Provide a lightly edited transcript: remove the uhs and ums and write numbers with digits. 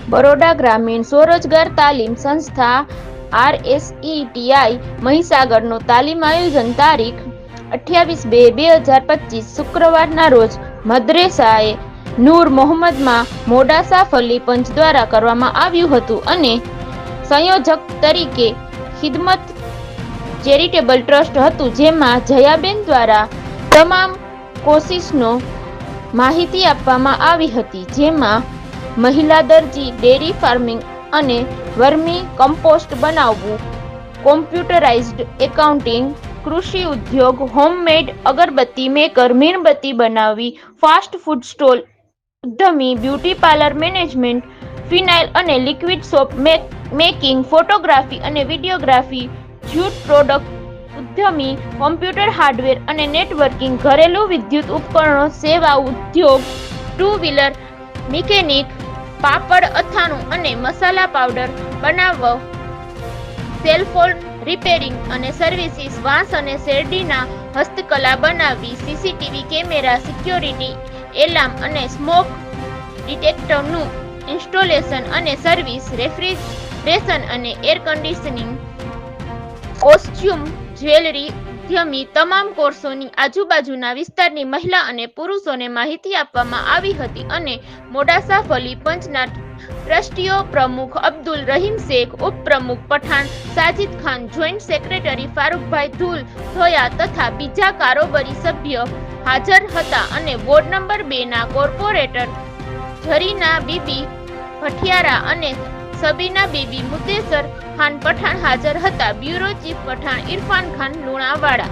બરોડા ગ્રામીણ સ્વરોજગાર તાલીમ સંસ્થા RSETI મહીસાગરનો તાલીમ આયોજન તારીખ 28/2/2025 શુક્રવારના રોજ મદ્રેસાએ નૂર મોહમ્મદમાં મોડાસા ફલી પંચ દ્વારા કરવામાં આવ્યું હતું અને સંયોજક તરીકે ખિદમત ચેરિટેબલ ટ્રસ્ટ હતું, જેમાં જયાબેન દ્વારા તમામ કોશિશનો માહિતી આપવામાં આવી હતી, જેમાં મહિલા દરજી, ડેરી ફાર્મિંગ અને વર્મી કમ્પોસ્ટ બનાવવું, કોમ્પ્યુટરાઇઝ્ડ એકાઉન્ટિંગ, કૃષિ ઉદ્યોગ, હોમમેડ અગરબત્તી મેકર, મીણબત્તી બનાવવી, ફાસ્ટ ફૂડ સ્ટોલ ઉદ્યમી, બ્યુટી પાર્લર મેનેજમેન્ટ, ફિનાઇલ અને લિક્વિડ સોપ મેકિંગ, ફોટોગ્રાફી અને વિડીયોગ્રાફી, જ્યુટ પ્રોડક્ટ ઉદ્યમી, કોમ્પ્યુટર હાર્ડવેર અને નેટવર્કિંગ, ઘરેલું વિદ્યુત ઉપકરણો સેવા ઉદ્યોગ, ટુ વ્હીલર મિકેનિક, પાપડ, અથાણું અને મસાલા પાવડર બનાવવો, સેલફોન રિપેરિંગ અને સર્વિસીસ, વાંસ અને શેરડીના હસ્તકલા બનાવવી, સીસીટીવી કેમેરા, સિક્યોરિટી એલાર્મ અને સ્મોક ડિટેક્ટરનું ઇન્સ્ટોલેશન અને સર્વિસ, રેફ્રિજરેશન અને એર કન્ડિશનિંગ, કોસ્ચ્યુમ, જ્વેલરી ઉદ્યમી તમામ કોર્સોની આજુબાજુના વિસ્તારની મહિલા અને પુરુષોને માહિતી આપવામાં આવી હતી અને મોડાસા ફલી પંચના ટ્રસ્ટીઓ પ્રમુખ અબ્દુલ રહીમ શેખ, ઉપપ્રમુખ પઠાણ સાજિદ ખાન, જોઈન્ટ સેક્રેટરી ફારૂકભાઈ ધુલ ધોયા તથા બીજા કારોબારી સભ્ય હાજર હતા અને વોર્ડ નંબર 2 ના કોર્પોરેટર ઝરીના બીબી ભઠિયારા અને સબીના બીબી મુદ્દેસર ખાન પઠાણ હાજર હતા. Bureau chief Pathan Irfan Khan Lunawada.